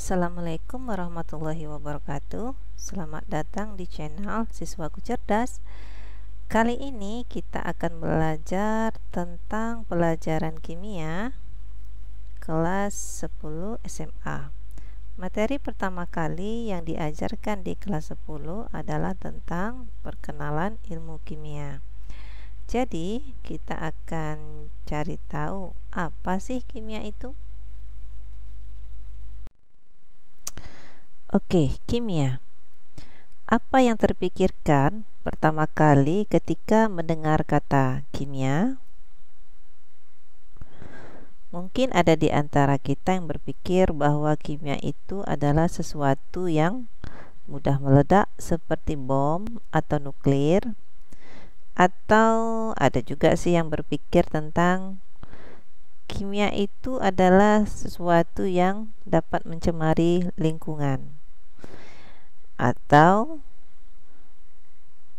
Assalamualaikum warahmatullahi wabarakatuh. Selamat datang di channel Siswaku Cerdas. Kali ini kita akan belajar tentang pelajaran kimia kelas 10 SMA. Materi pertama kali yang diajarkan di kelas 10 adalah tentang perkenalan ilmu kimia. Jadi, kita akan cari tahu apa sih kimia itu. Oke, kimia. Apa yang terpikirkan pertama kali ketika mendengar kata kimia? Mungkin ada di antara kita yang berpikir bahwa kimia itu adalah sesuatu yang mudah meledak seperti bom atau nuklir, atau ada juga sih yang berpikir tentang kimia itu adalah sesuatu yang dapat mencemari lingkungan. Atau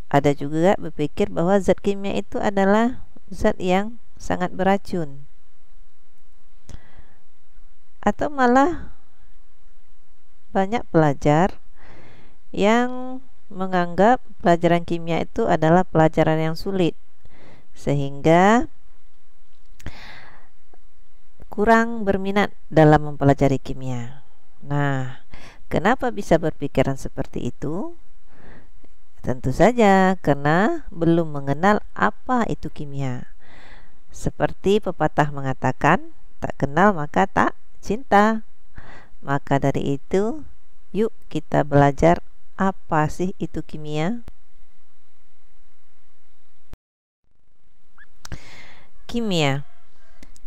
ada juga berpikir bahwa zat kimia itu adalah zat yang sangat beracun. Atau malah banyak pelajar yang menganggap pelajaran kimia itu adalah pelajaran yang sulit, sehingga kurang berminat dalam mempelajari kimia. Nah, kenapa bisa berpikiran seperti itu? Tentu saja karena belum mengenal apa itu kimia. Seperti pepatah mengatakan, tak kenal maka tak cinta. Maka dari itu, yuk kita belajar apa sih itu kimia. Kimia.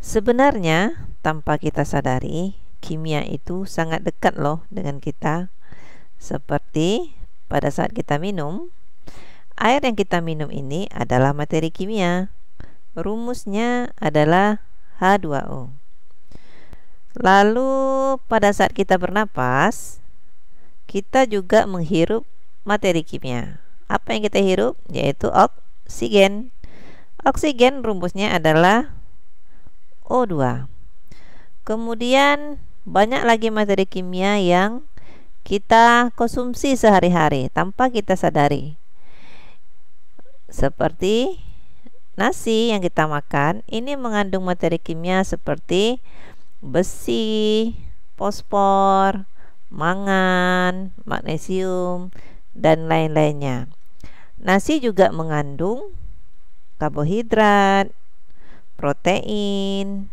Sebenarnya, tanpa kita sadari, kimia itu sangat dekat loh dengan kita. Seperti pada saat kita minum, air yang kita minum ini adalah materi kimia. Rumusnya adalah H2O. Lalu pada saat kita bernapas, kita juga menghirup materi kimia. Apa yang kita hirup? Yaitu oksigen. Oksigen rumusnya adalah O2. Kemudian banyak lagi materi kimia yang kita konsumsi sehari-hari tanpa kita sadari. Seperti nasi yang kita makan, ini mengandung materi kimia seperti besi, fosfor, mangan, magnesium, dan lain-lainnya. Nasi juga mengandung karbohidrat, protein,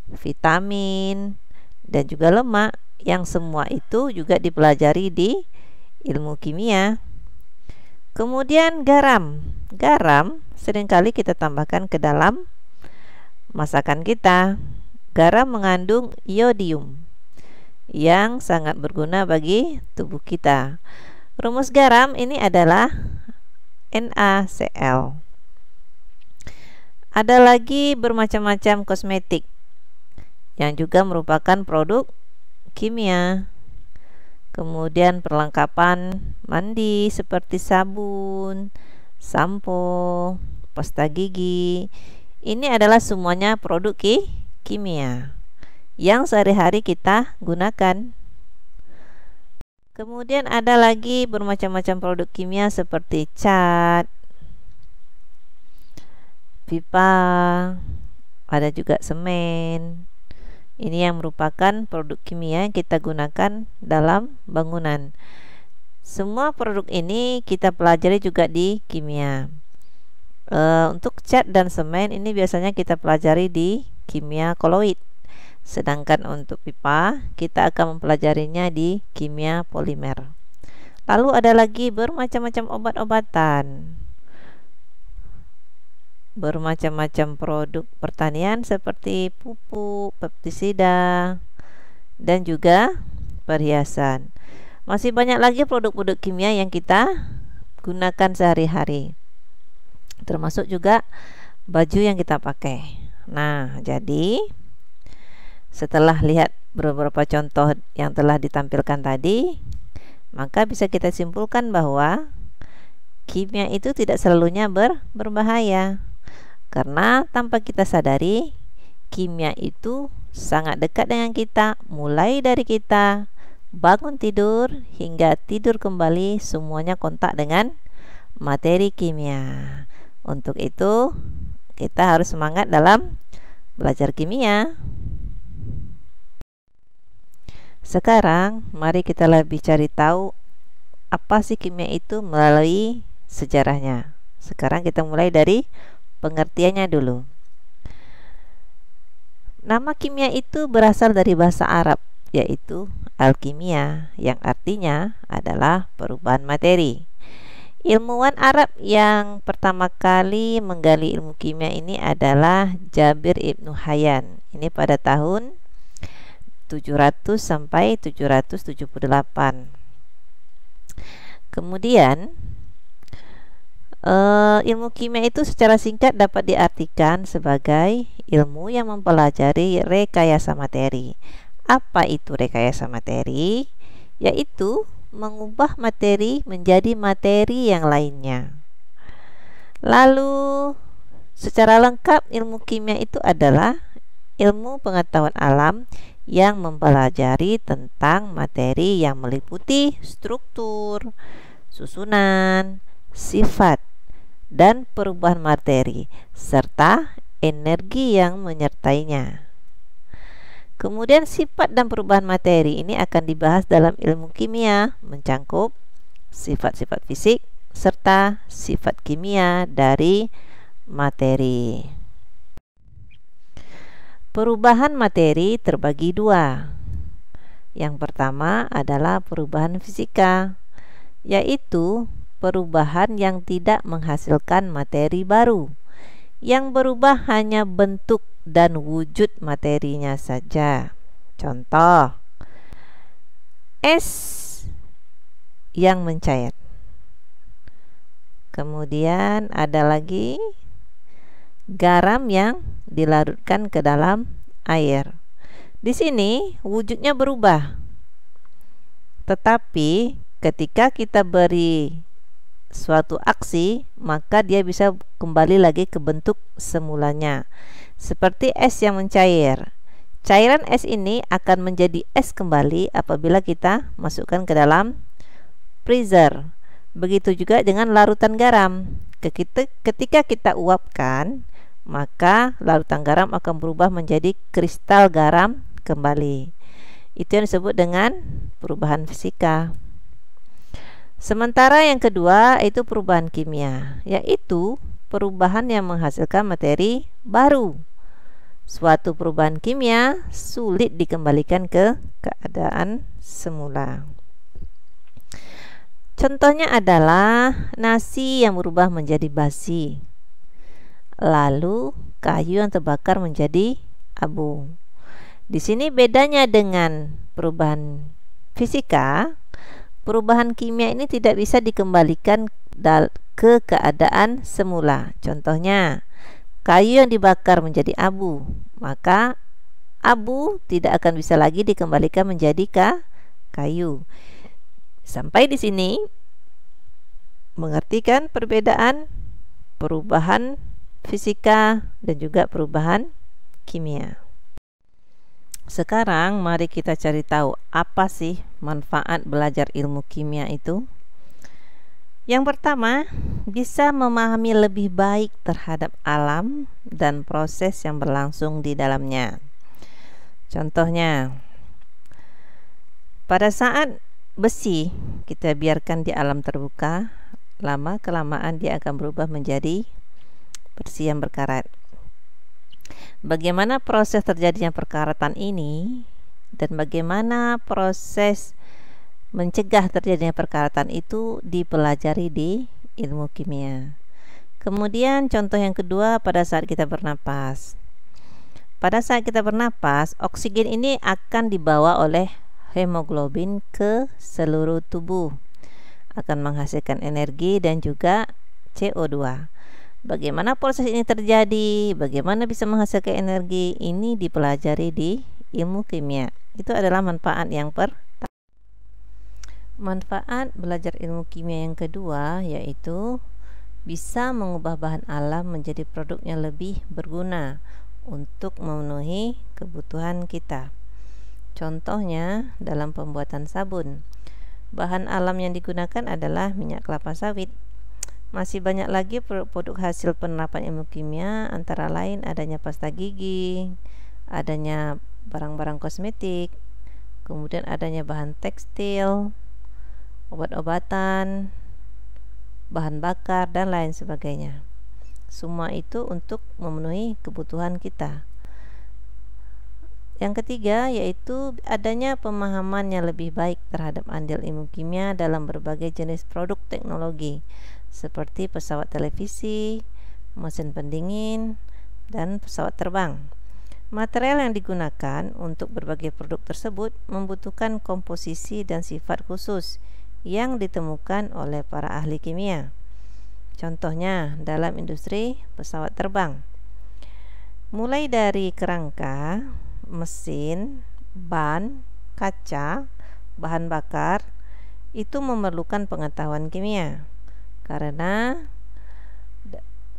vitamin, dan juga lemak, yang semua itu juga dipelajari di ilmu kimia. Kemudian garam. Garam seringkali kita tambahkan ke dalam masakan kita. Garam mengandung iodium yang sangat berguna bagi tubuh kita. Rumus garam ini adalah NaCl. Ada lagi bermacam-macam kosmetik yang juga merupakan produk kimia. Kemudian perlengkapan mandi seperti sabun, sampo, pasta gigi. Ini adalah semuanya produk kimia yang sehari-hari kita gunakan. Kemudian ada lagi bermacam-macam produk kimia seperti cat, pipa, ada juga semen. Ini yang merupakan produk kimia yang kita gunakan dalam bangunan. Semua produk ini kita pelajari juga di kimia. Untuk cat dan semen ini biasanya kita pelajari di kimia koloid. Sedangkan untuk pipa kita akan mempelajarinya di kimia polimer. Lalu ada lagi bermacam-macam obat-obatan, bermacam-macam produk pertanian seperti pupuk, pestisida, dan juga perhiasan. Masih banyak lagi produk-produk kimia yang kita gunakan sehari-hari, termasuk juga baju yang kita pakai. Nah, jadi setelah lihat beberapa contoh yang telah ditampilkan tadi, maka bisa kita simpulkan bahwa kimia itu tidak selalunya berbahaya. Karena tanpa kita sadari, kimia itu sangat dekat dengan kita, mulai dari kita bangun tidur hingga tidur kembali semuanya kontak dengan materi kimia. Untuk itu kita harus semangat dalam belajar kimia. Sekarang mari kita lebih cari tahu apa sih kimia itu melalui sejarahnya. Sekarang kita mulai dari pengertiannya dulu. Nama kimia itu berasal dari bahasa Arab, yaitu alkimia, yang artinya adalah perubahan materi. Ilmuwan Arab yang pertama kali menggali ilmu kimia ini adalah Jabir ibnu Hayyan. Ini pada tahun 700 sampai 778. Kemudian ilmu kimia itu secara singkat dapat diartikan sebagai ilmu yang mempelajari rekayasa materi. Apa itu rekayasa materi? Yaitu mengubah materi menjadi materi yang lainnya. Lalu secara lengkap ilmu kimia itu adalah ilmu pengetahuan alam yang mempelajari tentang materi yang meliputi struktur, susunan, sifat, dan perubahan materi serta energi yang menyertainya. Kemudian sifat dan perubahan materi ini akan dibahas dalam ilmu kimia, mencangkup sifat-sifat fisik serta sifat kimia dari materi. Perubahan materi terbagi dua. Yang pertama adalah perubahan fisika, yaitu perubahan yang tidak menghasilkan materi baru. Yang berubah hanya bentuk dan wujud materinya saja. Contoh, es yang mencair. Kemudian ada lagi garam yang dilarutkan ke dalam air. Di sini wujudnya berubah. Tetapi ketika kita beri suatu aksi, maka dia bisa kembali lagi ke bentuk semulanya. Seperti es yang mencair. Cairan es ini akan menjadi es kembali apabila kita masukkan ke dalam freezer. Begitu juga dengan larutan garam. Ketika kita uapkan, maka larutan garam akan berubah menjadi kristal garam kembali. Itu yang disebut dengan perubahan fisika. Sementara yang kedua itu perubahan kimia, yaitu perubahan yang menghasilkan materi baru. Suatu perubahan kimia sulit dikembalikan ke keadaan semula. Contohnya adalah nasi yang berubah menjadi basi, lalu kayu yang terbakar menjadi abu. Di sini bedanya dengan perubahan fisika. Perubahan kimia ini tidak bisa dikembalikan ke keadaan semula. Contohnya, kayu yang dibakar menjadi abu, maka abu tidak akan bisa lagi dikembalikan menjadi kayu. Sampai di sini mengertikan perbedaan perubahan fisika dan juga perubahan kimia. Sekarang mari kita cari tahu apa sih manfaat belajar ilmu kimia itu. Yang pertama, bisa memahami lebih baik terhadap alam dan proses yang berlangsung di dalamnya. Contohnya, pada saat besi kita biarkan di alam terbuka, lama-kelamaan dia akan berubah menjadi besi yang berkarat. Bagaimana proses terjadinya perkaratan ini dan bagaimana proses mencegah terjadinya perkaratan itu dipelajari di ilmu kimia. Kemudian contoh yang kedua, pada saat kita bernapas. Pada saat kita bernapas, oksigen ini akan dibawa oleh hemoglobin ke seluruh tubuh, akan menghasilkan energi dan juga CO2. Bagaimana proses ini terjadi, bagaimana bisa menghasilkan energi, ini dipelajari di ilmu kimia. Itu adalah manfaat yang pertama. Manfaat belajar ilmu kimia yang kedua yaitu bisa mengubah bahan alam menjadi produk yang lebih berguna untuk memenuhi kebutuhan kita. Contohnya dalam pembuatan sabun, bahan alam yang digunakan adalah minyak kelapa sawit. Masih banyak lagi produk hasil penerapan ilmu kimia, antara lain adanya pasta gigi, adanya barang-barang kosmetik, kemudian adanya bahan tekstil, obat-obatan, bahan bakar, dan lain sebagainya. Semua itu untuk memenuhi kebutuhan kita. Yang ketiga yaitu adanya pemahaman yang lebih baik terhadap andil ilmu kimia dalam berbagai jenis produk teknologi seperti pesawat televisi, mesin pendingin, dan pesawat terbang. Material yang digunakan untuk berbagai produk tersebut membutuhkan komposisi dan sifat khusus yang ditemukan oleh para ahli kimia. Contohnya dalam industri pesawat terbang, mulai dari kerangka, mesin, ban, kaca, bahan bakar, itu memerlukan pengetahuan kimia karena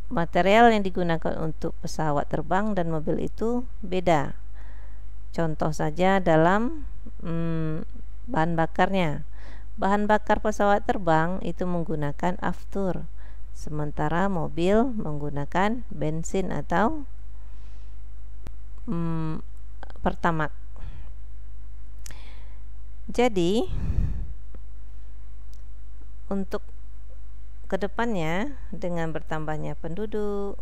material yang digunakan untuk pesawat terbang dan mobil itu beda. Contoh saja dalam bahan bakarnya. Bahan bakar pesawat terbang itu menggunakan aftur, sementara mobil menggunakan bensin atau pertamax. Jadi untuk kedepannya, dengan bertambahnya penduduk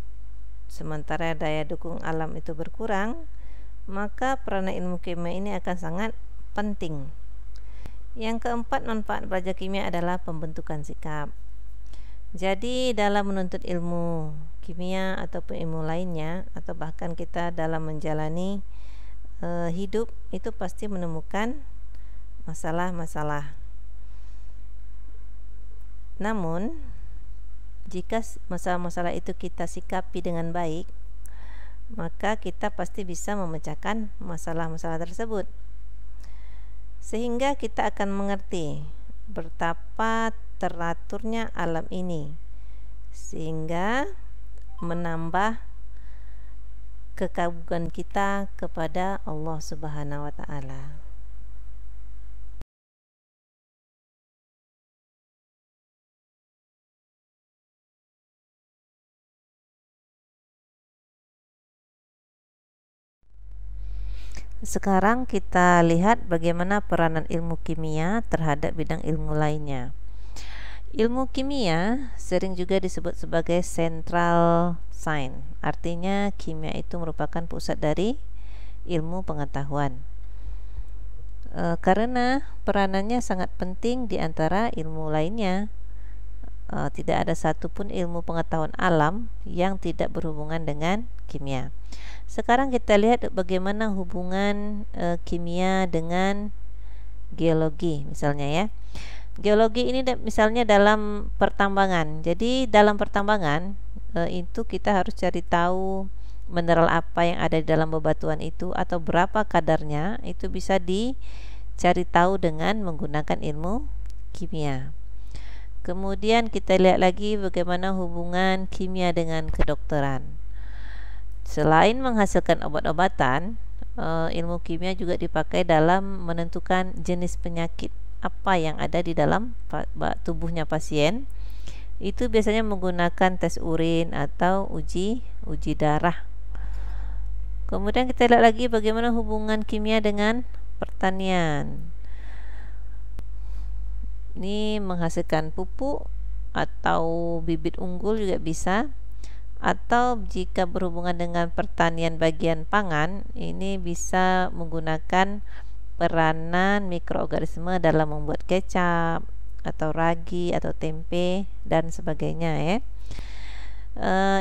sementara daya dukung alam itu berkurang, maka peranan ilmu kimia ini akan sangat penting. Yang keempat, manfaat belajar kimia adalah pembentukan sikap. Jadi dalam menuntut ilmu kimia ataupun ilmu lainnya, atau bahkan kita dalam menjalani hidup, itu pasti menemukan masalah-masalah. Namun jika masalah-masalah itu kita sikapi dengan baik, maka kita pasti bisa memecahkan masalah-masalah tersebut, sehingga kita akan mengerti betapa teraturnya alam ini, sehingga menambah kekaguman kita kepada Allah Subhanahu wa Ta'ala. Sekarang kita lihat bagaimana peranan ilmu kimia terhadap bidang ilmu lainnya. Ilmu kimia sering juga disebut sebagai central science. Artinya kimia itu merupakan pusat dari ilmu pengetahuan. Karena peranannya sangat penting di antara ilmu lainnya. Tidak ada satupun ilmu pengetahuan alam yang tidak berhubungan dengan kimia. Sekarang kita lihat bagaimana hubungan kimia dengan geologi misalnya ya. Geologi ini misalnya dalam pertambangan. Jadi dalam pertambangan itu kita harus cari tahu mineral apa yang ada di dalam bebatuan itu atau berapa kadarnya, itu bisa dicari tahu dengan menggunakan ilmu kimia. Kemudian kita lihat lagi bagaimana hubungan kimia dengan kedokteran. Selain menghasilkan obat-obatan, ilmu kimia juga dipakai dalam menentukan jenis penyakit apa yang ada di dalam tubuhnya pasien. Itu biasanya menggunakan tes urin atau uji darah. Kemudian kita lihat lagi bagaimana hubungan kimia dengan pertanian. Ini menghasilkan pupuk atau bibit unggul juga bisa, atau jika berhubungan dengan pertanian bagian pangan, ini bisa menggunakan peranan mikroorganisme dalam membuat kecap atau ragi atau tempe dan sebagainya ya.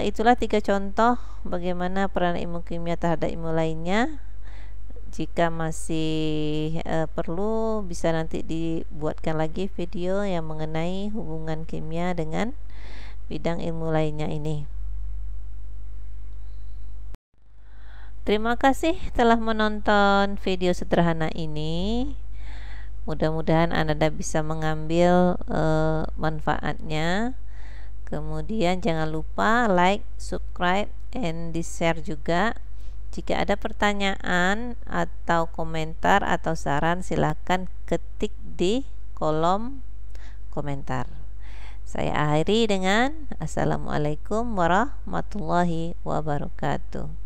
Itulah 3 contoh bagaimana peran ilmu kimia terhadap ilmu lainnya. Jika masih perlu, bisa nanti dibuatkan lagi video yang mengenai hubungan kimia dengan bidang ilmu lainnya ini. Terima kasih telah menonton video sederhana ini. Mudah-mudahan Anda bisa mengambil manfaatnya. Kemudian jangan lupa like, subscribe, and di-share juga Jika ada pertanyaan atau komentar atau saran, silakan ketik di kolom komentar. Saya akhiri dengan Assalamualaikum warahmatullahi wabarakatuh.